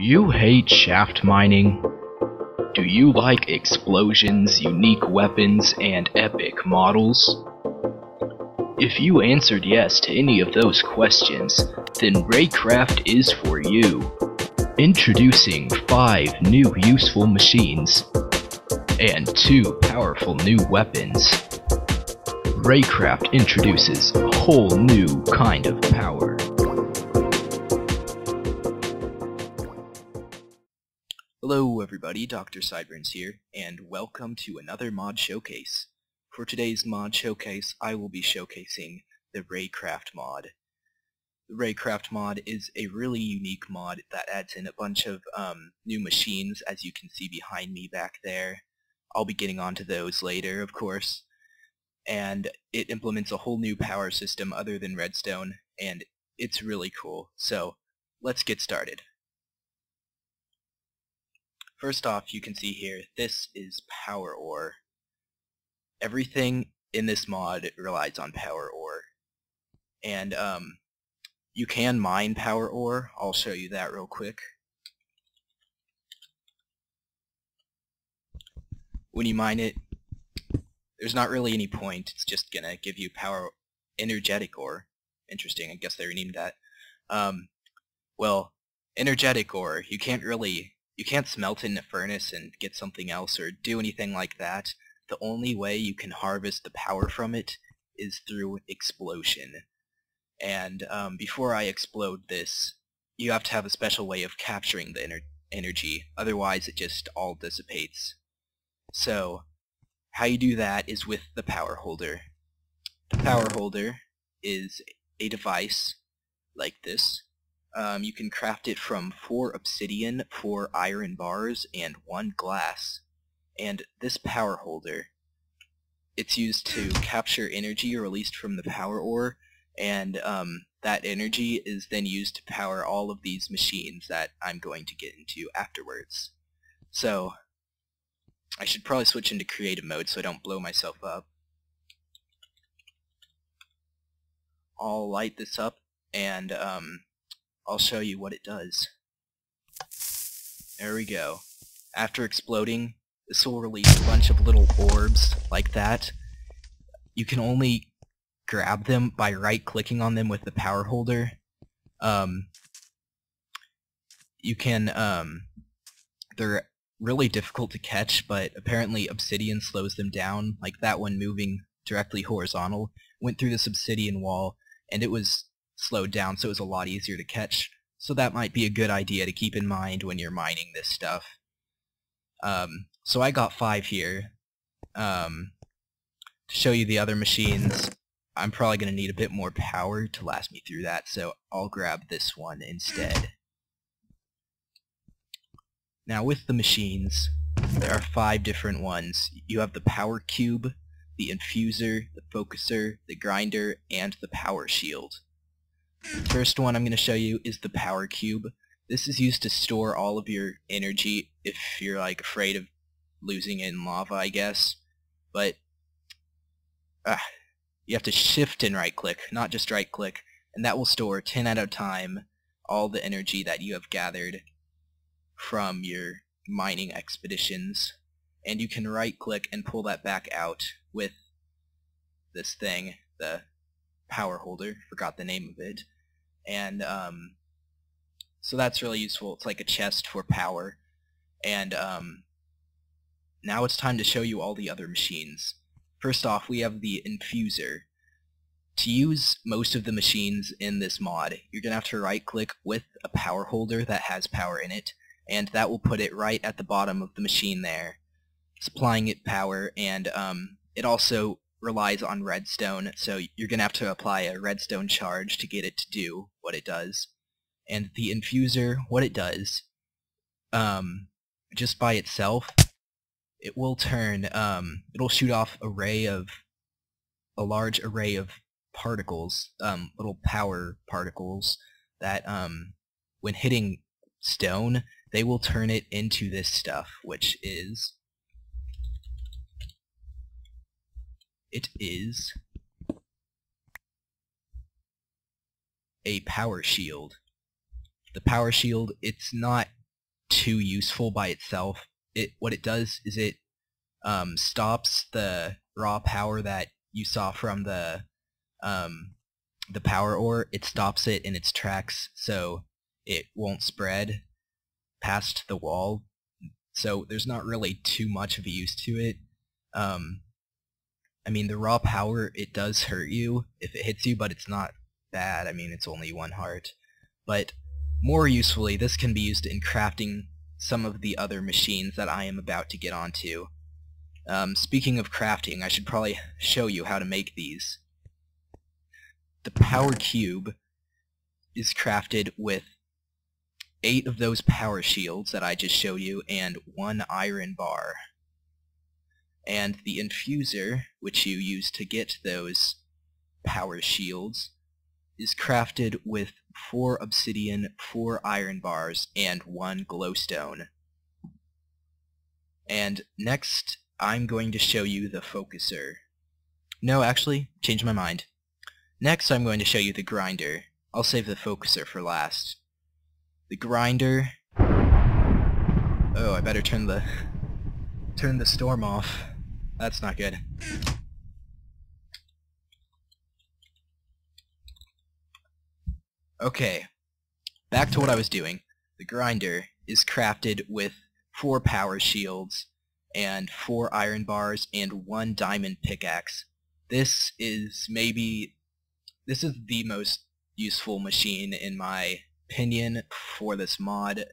you hate shaft mining? Do you like explosions, unique weapons, and epic models? If you answered yes to any of those questions, then Raycraft is for you. Introducing 5 new useful machines and 2 powerful new weapons. Raycraft introduces a whole new kind of power. Hello everybody, DrSideburns here, and welcome to another mod showcase. For today's mod showcase, I will be showcasing the Raycraft mod. The Raycraft mod is a really unique mod that adds in a bunch of new machines, as you can see behind me back there. I'll be getting onto those later, of course. And it implements a whole new power system other than redstone, and it's really cool. So, let's get started. First off, you can see here, this is power ore. Everything in this mod relies on power ore. And you can mine power ore. I'll show you that real quick. When you mine it, there's not really any point. It's just gonna give you power energetic ore. Interesting, I guess they renamed that. Well, energetic ore, you can't smelt it in a furnace and get something else or do anything like that. The only way you can harvest the power from it is through explosion. And before I explode this, you have to have a special way of capturing the energy, otherwise it just all dissipates. So, how you do that is with the power holder. The power holder is a device like this. You can craft it from 4 obsidian, 4 iron bars, and 1 glass. And this power holder, it's used to capture energy released from the power ore, and that energy is then used to power all of these machines that I'm going to get into afterwards. So, I should probably switch into creative mode so I don't blow myself up. I'll light this up, and I'll show you what it does. There we go. After exploding, this will release a bunch of little orbs like that. You can only grab them by right-clicking on them with the power holder. They're really difficult to catch, but apparently obsidian slows them down. Like that one moving directly horizontal went through this obsidian wall, and it was slowed down, so it was a lot easier to catch. So that might be a good idea to keep in mind when you're mining this stuff. So I got 5 here. To show you the other machines, I'm probably going to need a bit more power to last me through that, so I'll grab this one instead. Now with the machines, there are 5 different ones. You have the power cube, the infuser, the focuser, the grinder, and the power shield. The first one I'm going to show you is the power cube. This is used to store all of your energy if you're like afraid of losing it in lava, I guess. But you have to shift and right click, not just right click, and that will store 10 at a time all the energy that you have gathered from your mining expeditions. And you can right click and pull that back out with this thing, the power holder, forgot the name of it. And so that's really useful. It's like a chest for power. And now it's time to show you all the other machines. First off, we have the infuser. To use most of the machines in this mod, you're going to have to right click with a power holder that has power in it, and that will put it right at the bottom of the machine there, supplying it power. And it also relies on redstone, so you're going to have to apply a redstone charge to get it to do what it does. And the infuser, what it does, just by itself, it will turn, it'll shoot off a large array of particles, little power particles, that when hitting stone, they will turn it into this stuff, which is a power shield. The power shield, it's not too useful by itself. What it does is it stops the raw power that you saw from the power ore. It stops it in its tracks, so it won't spread past the wall. So there's not really too much of a use to it. I mean, the raw power, it does hurt you if it hits you, but it's not bad. I mean, it's only 1 heart. But more usefully, this can be used in crafting some of the other machines that I am about to get onto. Speaking of crafting, I should probably show you how to make these. The power cube is crafted with 8 of those power shields that I just showed you and 1 iron bar. And the infuser, which you use to get those power shields, is crafted with 4 obsidian, 4 iron bars, and 1 glowstone. And next, I'm going to show you the focuser. No, actually, changed my mind. Next, I'm going to show you the grinder. I'll save the focuser for last. The grinder... Oh, I better turn the storm off. That's not good. Okay, back to what I was doing. The grinder is crafted with 4 power shields and 4 iron bars and 1 diamond pickaxe. This is the most useful machine in my opinion for this mod.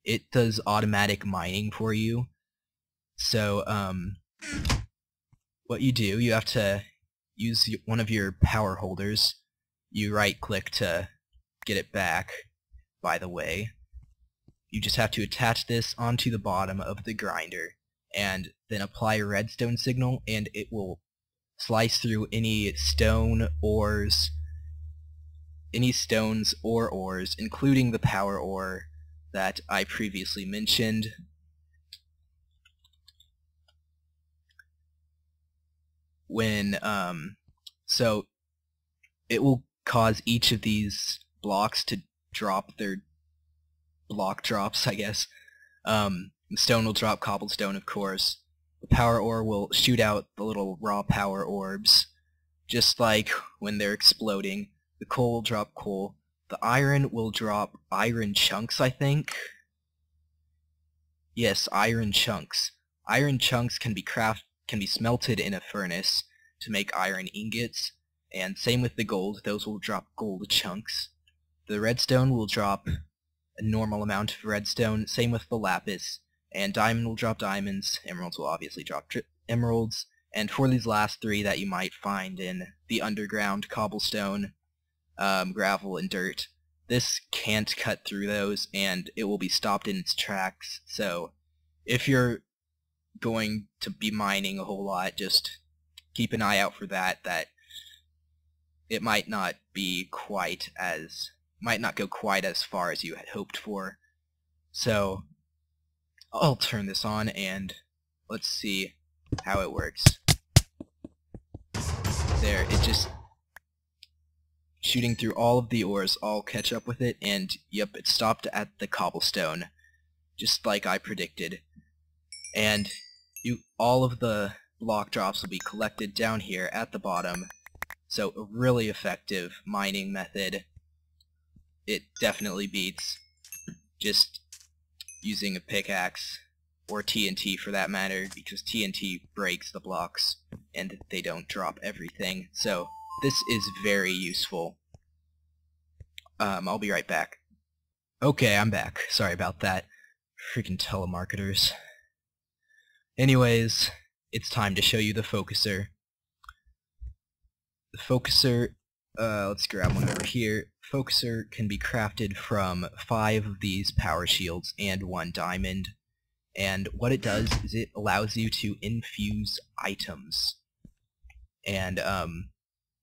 It does automatic mining for you. So what you do, you have to use one of your power holders. You right-click to get it back, by the way. You just have to attach this onto the bottom of the grinder, and then apply a redstone signal, and it will slice through any stones or ores, including the power ore that I previously mentioned. So it will cause each of these blocks to drop their block drops, I guess. The stone will drop cobblestone, of course. The power ore will shoot out the little raw power orbs, just like when they're exploding. The coal will drop coal. The iron will drop iron chunks, I think. Yes, iron chunks. Iron chunks can be smelted in a furnace to make iron ingots, and same with the gold. Those will drop gold chunks. The redstone will drop a normal amount of redstone, same with the lapis, and diamond will drop diamonds, emeralds will obviously drop emeralds, and for these last 3 that you might find in the underground, cobblestone, gravel, and dirt, this can't cut through those, and it will be stopped in its tracks. So if you're going to be mining a whole lot, just keep an eye out for that it might not go quite as far as you had hoped for. So I'll turn this on and let's see how it works. There, it just shooting through all of the ores, I'll catch up with it, and yep, it stopped at the cobblestone, just like I predicted. And all of the block drops will be collected down here at the bottom. So a really effective mining method. It definitely beats just using a pickaxe, or TNT for that matter, because TNT breaks the blocks and they don't drop everything. So this is very useful. I'll be right back. Okay, I'm back. Sorry about that. Freaking telemarketers. Anyways, it's time to show you the focuser. The focuser, let's grab one over here. Focuser can be crafted from 5 of these power shields and 1 diamond. And what it does is it allows you to infuse items. And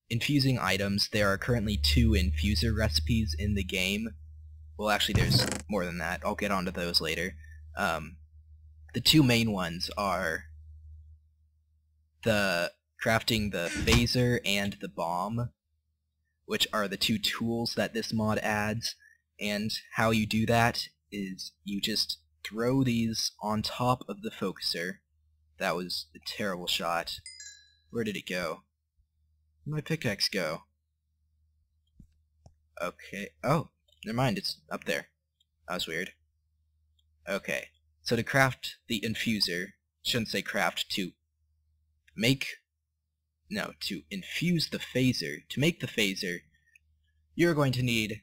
infusing items, there are currently 2 infuser recipes in the game. Well, actually there's more than that. I'll get onto those later. The 2 main ones are crafting the phaser and the bomb, which are the 2 tools that this mod adds. And how you do that is you just throw these on top of the focuser. That was a terrible shot. Where did it go? Where'd my pickaxe go? Okay. Oh, never mind. It's up there. That was weird. Okay. So to craft the infuser, shouldn't say craft, to infuse the phaser. To make the phaser, you're going to need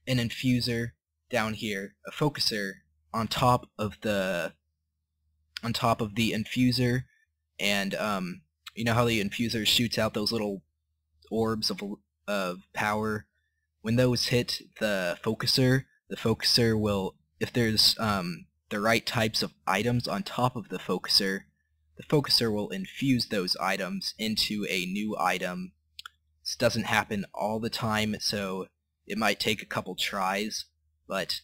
an infuser down here, a focuser on top of the infuser, and you know how the infuser shoots out those little orbs of power? When those hit the focuser will, if there's the right types of items on top of the focuser will infuse those items into a new item. This doesn't happen all the time, so it might take a couple tries, but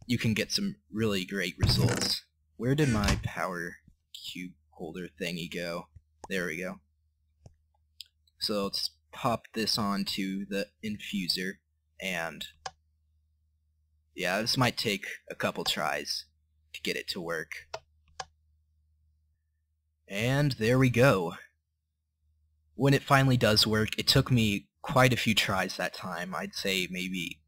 you can get some really great results. Where did my power cube holder thingy go? There we go. So let's pop this onto the infuser, and yeah, this might take a couple tries to get it to work. And there we go. When it finally does work, it took me quite a few tries that time. I'd say maybe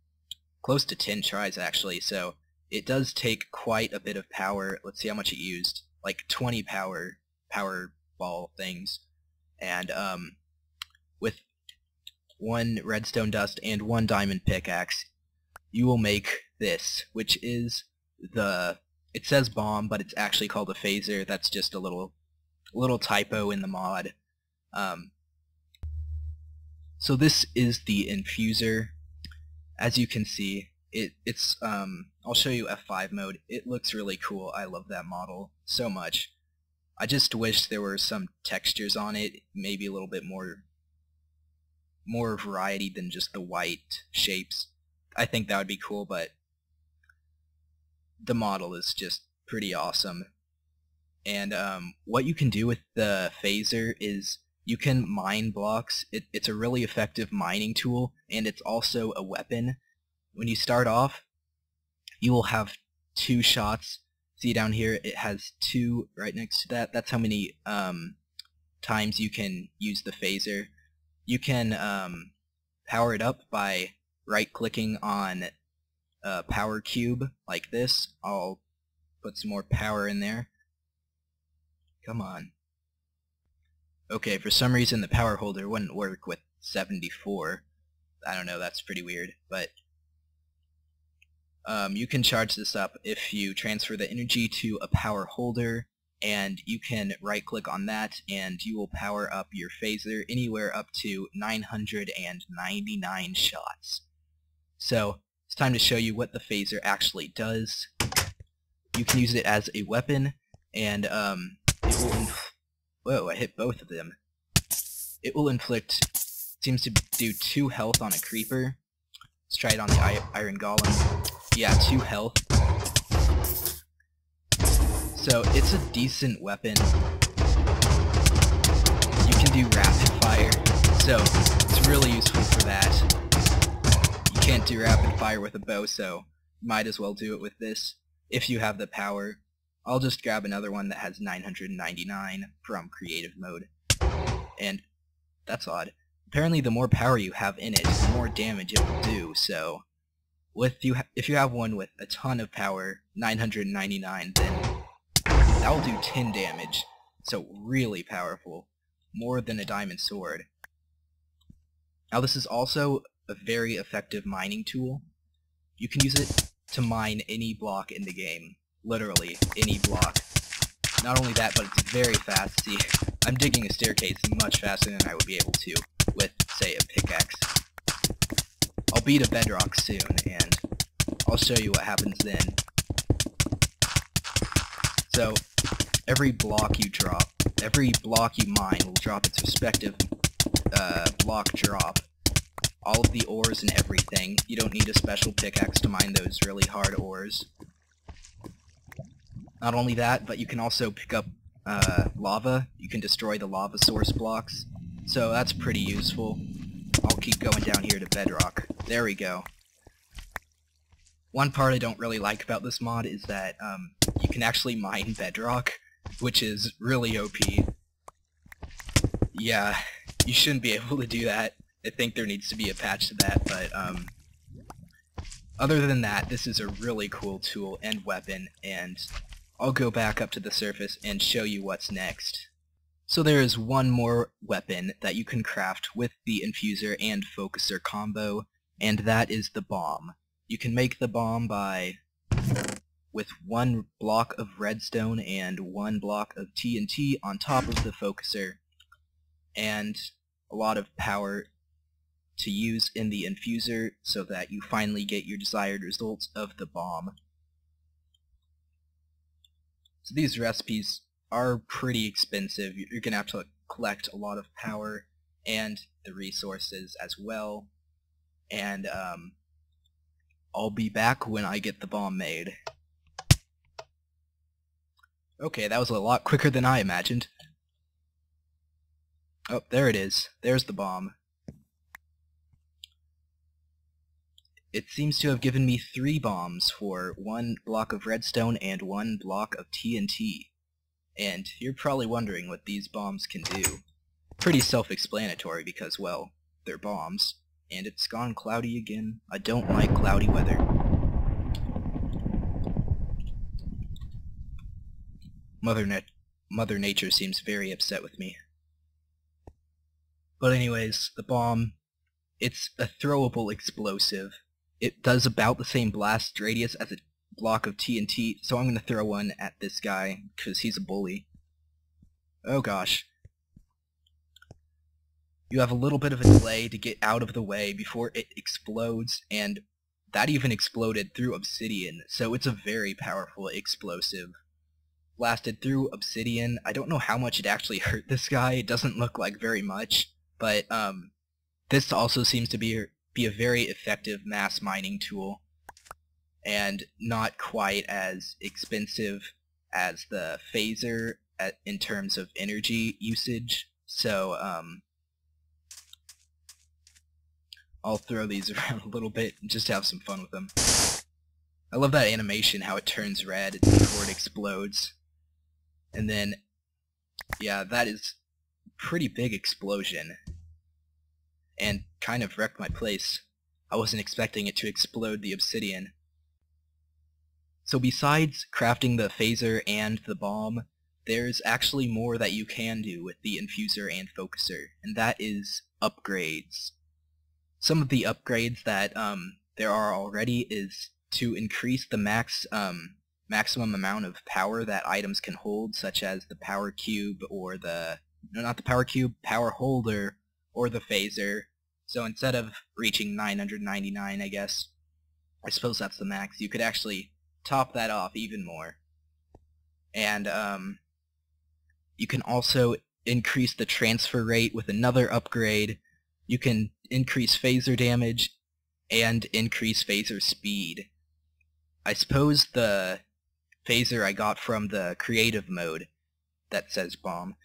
close to 10 tries actually, so it does take quite a bit of power. Let's see how much it used. Like 20 power ball things. And with 1 redstone dust and 1 diamond pickaxe, you will make this, which is it says bomb, but it's actually called a phaser. That's just a little typo in the mod. So this is the infuser. As you can see, it's I'll show you F5 mode. It looks really cool. I love that model so much. I just wish there were some textures on it, maybe a little bit more variety than just the white shapes. I think that would be cool, but the model is just pretty awesome. And what you can do with the phaser is you can mine blocks. It's a really effective mining tool, and it's also a weapon. When you start off, you will have 2 shots. See down here, it has 2 right next to that. That's how many times you can use the phaser. You can power it up by right-clicking on a power cube like this. I'll put some more power in there. Come on. Okay, for some reason the power holder wouldn't work with 74. I don't know, that's pretty weird, but you can charge this up if you transfer the energy to a power holder, and you can right-click on that, and you will power up your phaser anywhere up to 999 shots. So, it's time to show you what the phaser actually does. You can use it as a weapon, and it will whoa, I hit both of them. It will inflict, seems to do 2 health on a creeper. Let's try it on the iron golem. Yeah, 2 health. So it's a decent weapon. You can do rapid fire, so it's really useful for that. You can't do rapid fire with a bow, so might as well do it with this if you have the power. I'll just grab another one that has 999 from creative mode. And that's odd. Apparently the more power you have in it, the more damage it will do, so if you have one with a ton of power, 999, then that will do 10 damage. So really powerful. More than a diamond sword. Now this is also a very effective mining tool. You can use it to mine any block in the game. Literally, any block. Not only that, but it's very fast. See, I'm digging a staircase much faster than I would be able to with, say, a pickaxe. I'll beat a bedrock soon, and I'll show you what happens then. So, every block you drop, every block you mine will drop its respective block drop. All of the ores and everything. You don't need a special pickaxe to mine those really hard ores. Not only that, but you can also pick up lava. You can destroy the lava source blocks. So that's pretty useful. I'll keep going down here to bedrock. There we go. One part I don't really like about this mod is that you can actually mine bedrock, which is really OP. Yeah, you shouldn't be able to do that. I think there needs to be a patch to that, but other than that, this is a really cool tool and weapon, and I'll go back up to the surface and show you what's next. So there is one more weapon that you can craft with the infuser and focuser combo, and that is the bomb. You can make the bomb with 1 block of redstone and 1 block of TNT on top of the focuser, and a lot of power to use in the infuser so that you finally get your desired results of the bomb. So these recipes are pretty expensive. You're going to have to collect a lot of power and the resources as well, and I'll be back when I get the bomb made. Okay, that was a lot quicker than I imagined. Oh, there it is. There's the bomb. It seems to have given me 3 bombs for 1 block of redstone and 1 block of TNT. And you're probably wondering what these bombs can do. Pretty self-explanatory because, well, they're bombs. And it's gone cloudy again. I don't like cloudy weather. Mother Nature seems very upset with me. But anyways, the bomb, it's a throwable explosive. It does about the same blast radius as a block of TNT, so I'm going to throw one at this guy, because he's a bully. Oh gosh. You have a little bit of a delay to get out of the way before it explodes, and that even exploded through obsidian, so it's a very powerful explosive. Blasted through obsidian. I don't know how much it actually hurt this guy. It doesn't look like very much, but this also seems to be a very effective mass mining tool, and not quite as expensive as the phaser in terms of energy usage. So I'll throw these around a little bit and just have some fun with them. I love that animation, how it turns red before it explodes. And then, yeah, that is a pretty big explosion. And kind of wrecked my place. I wasn't expecting it to explode the obsidian. So besides crafting the phaser and the bomb, there's actually more that you can do with the infuser and focuser, and that is upgrades. Some of the upgrades that there are already is to increase the maximum amount of power that items can hold, such as the power cube or not the power cube, power holder, or the phaser. So instead of reaching 999, I suppose that's the max, you could actually top that off even more. And you can also increase the transfer rate with another upgrade. You can increase phaser damage and increase phaser speed. I suppose the phaser I got from the creative mode that says bomb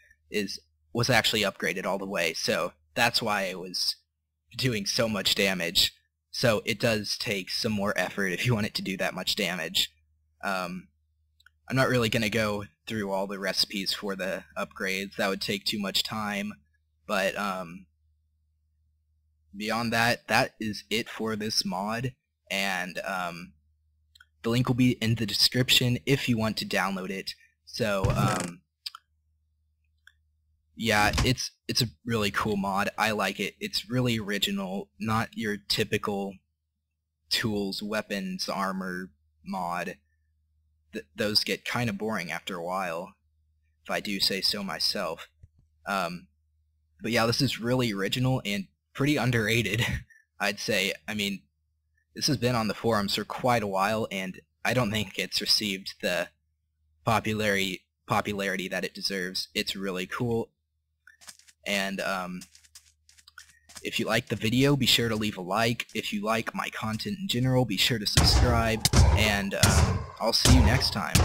was actually upgraded all the way, so that's why it was doing so much damage. So it does take some more effort if you want it to do that much damage. I'm not really going to go through all the recipes for the upgrades. That would take too much time. But beyond that, that is it for this mod. And the link will be in the description if you want to download it. So yeah, it's a really cool mod. I like it. It's really original, not your typical tools, weapons, armor mod. Those get kind of boring after a while, if I do say so myself. But yeah, this is really original and pretty underrated, I'd say. I mean, this has been on the forums for quite a while, and I don't think it's received the popularity that it deserves. It's really cool. And if you like the video, be sure to leave a like. If you like my content in general, be sure to subscribe. And I'll see you next time.